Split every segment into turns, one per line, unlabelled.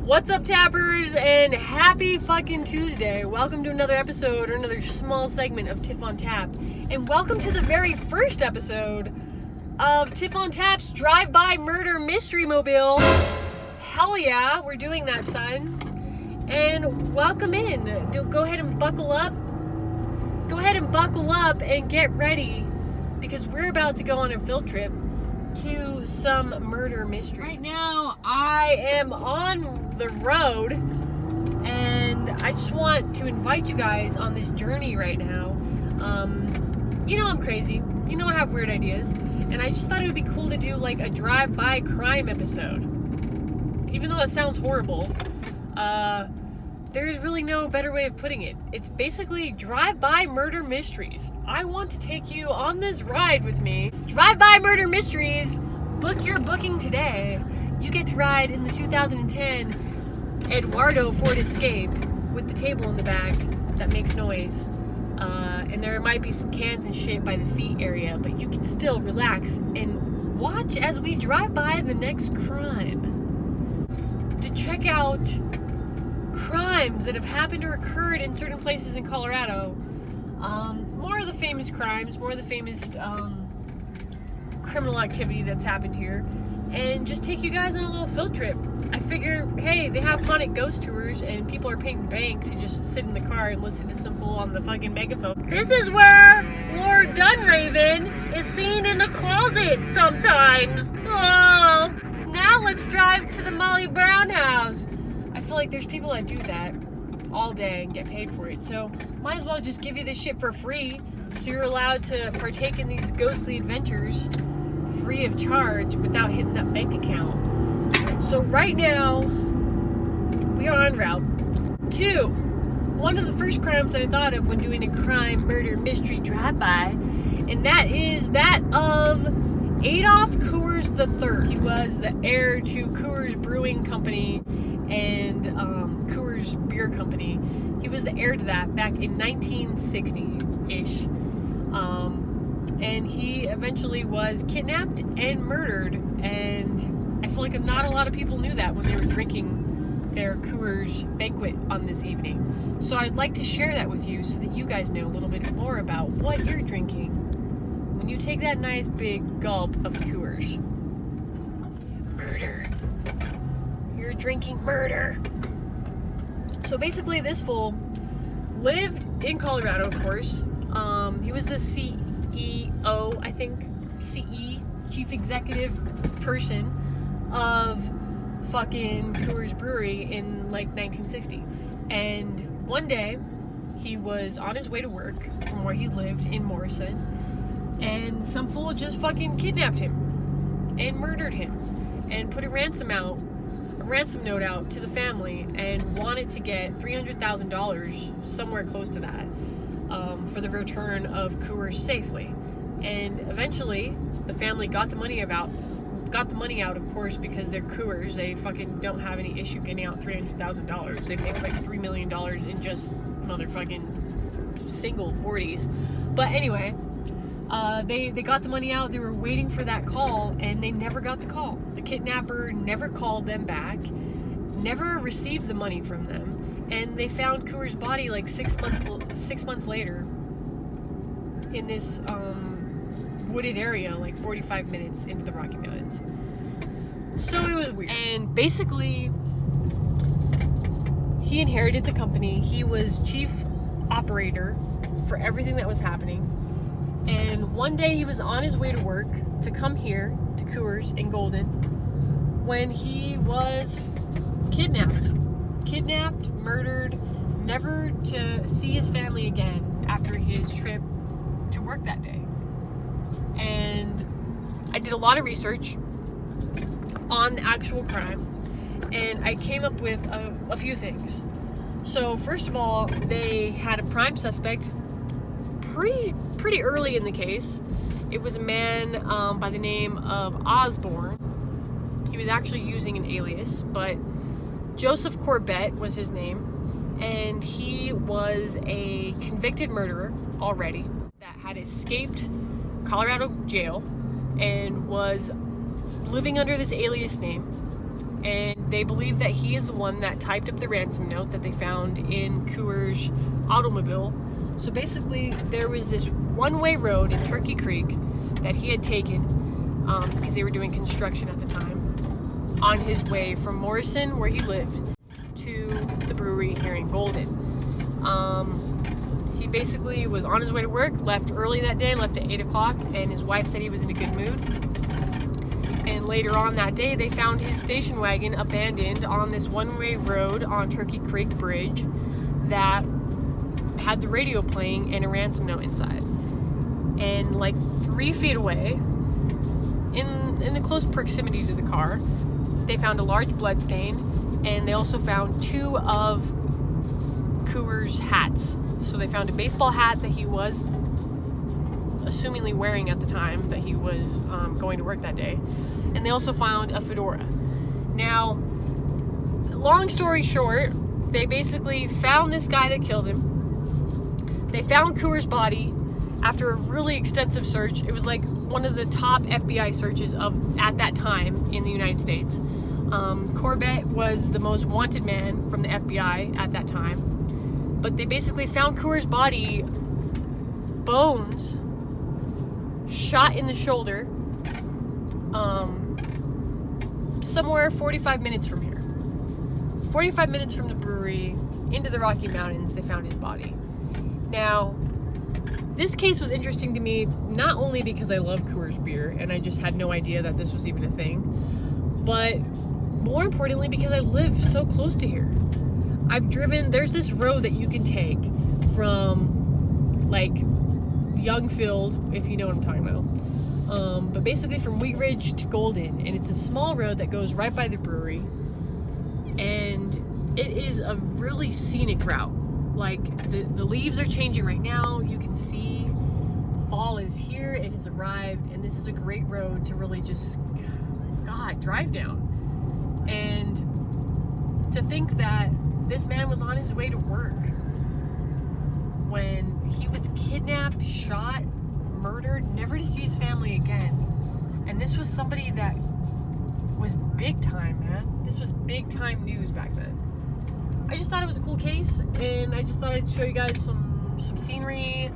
What's up, tappers, and happy fucking Tuesday. Welcome to another episode or another small segment of Tiff on Tap. And welcome to the very first episode of Tiff on Tap's Drive-By Murder Mystery Mobile. Hell yeah, we're doing that, son. And welcome in. Go ahead and buckle up. Go ahead and buckle up and get ready because we're about to go on a field trip to some murder mystery. Right now, I am on the road, and I just want to invite you guys on this journey right now. You know I'm crazy. You know I have weird ideas, and I just thought it would be cool to do like a drive-by crime episode. Even though that sounds horrible, there's really no better way of putting it. It's basically drive-by murder mysteries. I want to take you on this ride with me. Drive-by murder mysteries. Book your booking today. You get to ride in the 2010 Eduardo Ford Escape with the table in the back that makes noise. And there might be some cans and shit by the feet area, but you can still relax and watch as we drive by the next crime. To check out crimes that have happened or occurred in certain places in Colorado. More of the famous crimes, more of the famous criminal activity that's happened here, and just take you guys on a little field trip. I figure, hey, they have haunted ghost tours and people are paying bank to just sit in the car and listen to some fool on the fucking megaphone. This is where Lord Dunraven is seen in the closet sometimes. Oh, now let's drive to the Molly Brown house. I feel like there's people that do that all day and get paid for it, so might as well just give you this shit for free so you're allowed to partake in these ghostly adventures free of charge without hitting that bank account. So right now we are en route to one of the first crimes that I thought of when doing a crime murder mystery drive-by, and that is that of Adolf Coors III. He was the heir to Coors Brewing Company and Coors Beer Company. He was the heir to that back in 1960-ish. And he eventually was kidnapped and murdered, and I feel like not a lot of people knew that when they were drinking their Coors banquet on this evening. So I'd like to share that with you so that you guys know a little bit more about what you're drinking when you take that nice big gulp of Coors. Murder. You're drinking murder. So basically this fool lived in Colorado, of course. He was the CEO, I think, Chief Executive person of fucking Coors Brewery in like 1960. And one day he was on his way to work from where he lived in Morrison, and some fool just fucking kidnapped him and murdered him and put a ransom note out to the family and wanted to get $300,000, somewhere close to that, for the return of Coors safely. And eventually the family got the money out, of course, because they're Coors. They fucking don't have any issue getting out $300,000. They make like $3 million in just motherfucking single 40s. But anyway, they got the money out. They were waiting for that call, and they never got the call. The kidnapper never called them back, never received the money from them, and they found Coors' body like 6 months later in this wooded area, like 45 minutes into the Rocky Mountains. So it was weird. And basically, he inherited the company. He was chief operator for everything that was happening. And one day he was on his way to work to come here to Coors in Golden when he was kidnapped, murdered, never to see his family again after his trip to work that day. And I did a lot of research on the actual crime, and I came up with a few things. So first of all, they had a prime suspect pretty early in the case. It was a man by the name of Osborne. He was actually using an alias, but Joseph Corbett was his name, and he was a convicted murderer already that had escaped Colorado jail and was living under this alias name And they believe that he is the one that typed up the ransom note that they found in Coors' automobile. So basically, there was this one-way road in Turkey Creek that he had taken because they were doing construction at the time on his way from Morrison, where he lived, to the brewery here in Golden. He basically was on his way to work, left early that day, left at 8 o'clock, and his wife said he was in a good mood. And later on that day, they found his station wagon abandoned on this one-way road on Turkey Creek Bridge that had the radio playing and a ransom note inside. And like 3 feet away, in a close proximity to the car, they found a large blood stain, and they also found 2 of Coors' hats. So they found a baseball hat that he was assumingly wearing at the time that he was going to work that day. And they also found a fedora. Now, long story short, they basically found this guy that killed him. They found Coors' body after a really extensive search. It was like one of the top FBI searches at that time in the United States. Corbett was the most wanted man from the FBI at that time. But they basically found Coors' body, bones, shot in the shoulder, somewhere 45 minutes from here. 45 minutes from the brewery into the Rocky Mountains, they found his body. Now, this case was interesting to me not only because I love Coors beer and I just had no idea that this was even a thing, but more importantly because I live so close to here. There's this road that you can take from like Youngfield, if you know what I'm talking about. But basically from Wheat Ridge to Golden, and it's a small road that goes right by the brewery, and it is a really scenic route. Like the leaves are changing right now. You can see fall is here, it has arrived, and this is a great road to really just drive down. And to think that this man was on his way to work when he was kidnapped, shot, murdered, never to see his family again. And this was somebody that was big time, man. This was big time news back then. I just thought it was a cool case, and I just thought I'd show you guys some scenery,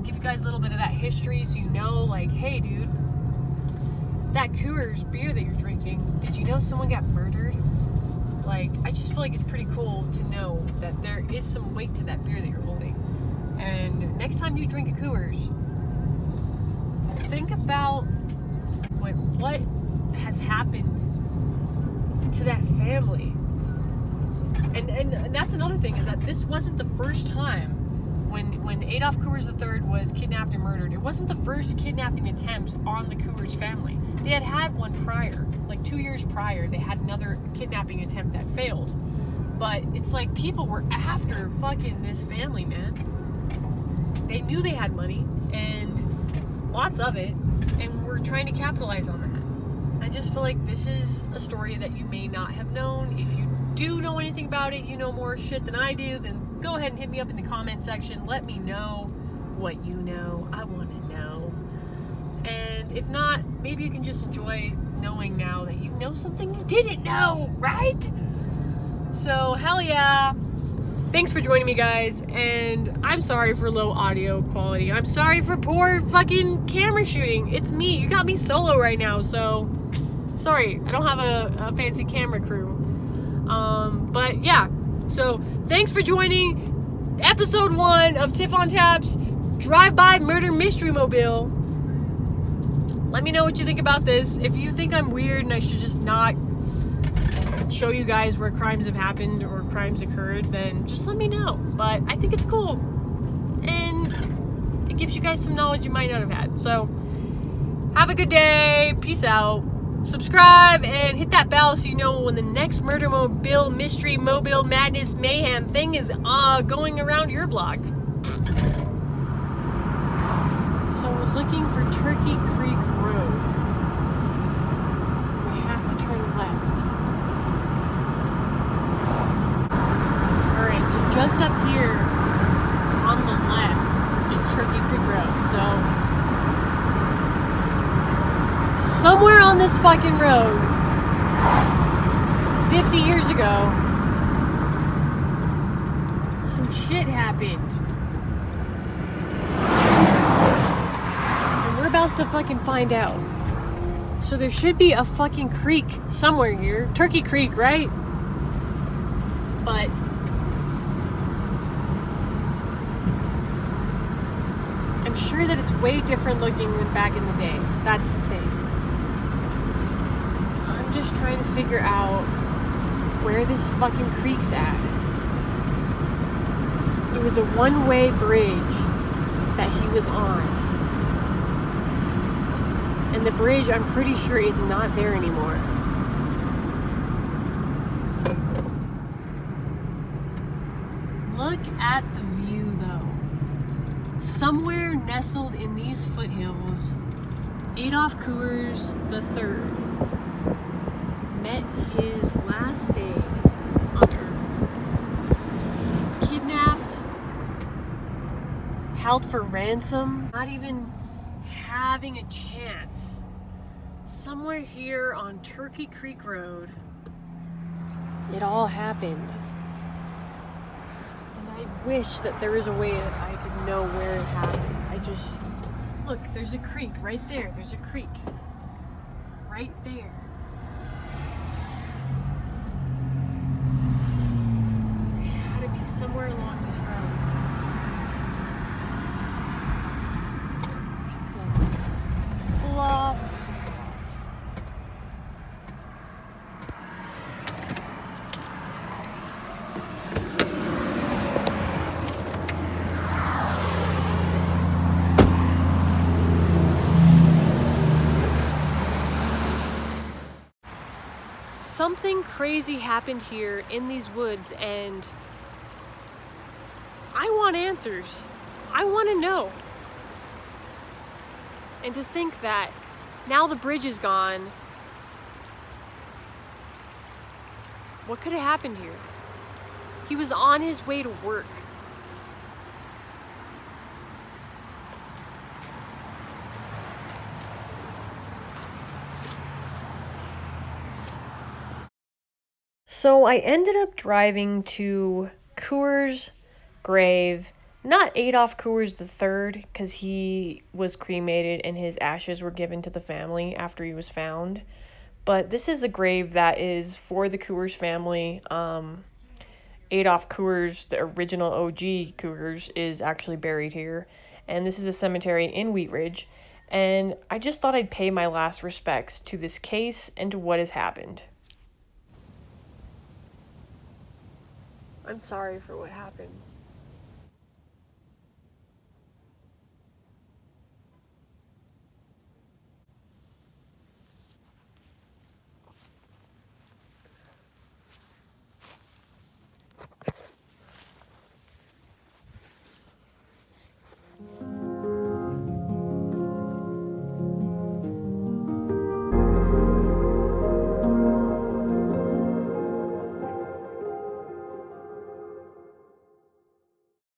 give you guys a little bit of that history so you know, like, hey dude, that Coors beer that you're drinking, did you know someone got murdered? Like, I just feel like it's pretty cool to know that there is some weight to that beer that you're holding. And next time you drink a Coors, think about what has happened to that family. And that's another thing, is that this wasn't the first time when Adolf Coors III was kidnapped and murdered. It wasn't the first kidnapping attempt on the Coors family. They had one prior, like 2 years prior, they had another kidnapping attempt that failed. But it's like people were after fucking this family, man. They knew they had money, and lots of it, and were trying to capitalize on that. I just feel like this is a story that you may not have known. If you do know anything about it, you know more shit than I do, then go ahead and hit me up in the comment section. Let me know what you know. I want to know. And if not, maybe you can just enjoy knowing now that you know something you didn't know, right? So, hell yeah. Thanks for joining me, guys, and I'm sorry for low audio quality. I'm sorry for poor fucking camera shooting. It's me. You got me solo right now, so sorry. I don't have a fancy camera crew. But yeah, so thanks for joining episode 1 of Tiff on Tap's Drive-By Murder Mystery Mobile. Let me know what you think about this. If you think I'm weird and I should just not show you guys where crimes have happened or crimes occurred, then just let me know. But I think it's cool, and it gives you guys some knowledge you might not have had. So have a good day. Peace out. Subscribe and hit that bell so you know when the next Murder Mobile Mystery Mobile Madness Mayhem thing is going around your block. So we're looking for Turkey Creek Road. We have to turn left. Alright, so just up here on the left is Turkey Creek Road. So somewhere on this fucking road 50 years ago, some shit happened. And we're about to fucking find out. So there should be a fucking creek somewhere here. Turkey Creek, right? But I'm sure that it's way different looking than back in the day. That's the thing. I'm just trying to figure out where this fucking creek's at. It was a one-way bridge that he was on. And the bridge, I'm pretty sure, is not there anymore. Look at the view, though. Somewhere nestled in these foothills, Adolf Coors III met his last day on Earth. Kidnapped, held for ransom, not even having a chance. Somewhere here on Turkey Creek Road, it all happened. And I wish that there was a way that I could know where it happened. Look, there's a creek right there. There's a creek right there. It had to be somewhere along this road. Pull off. Something crazy happened here in these woods, and I want answers. I want to know. And to think that now the bridge is gone, what could have happened here? He was on his way to work. So I ended up driving to Coors' grave, not Adolf Coors III, because he was cremated and his ashes were given to the family after he was found. But this is a grave that is for the Coors family. Adolf Coors, the original OG Coors, is actually buried here. And this is a cemetery in Wheat Ridge. And I just thought I'd pay my last respects to this case and to what has happened. I'm sorry for what happened.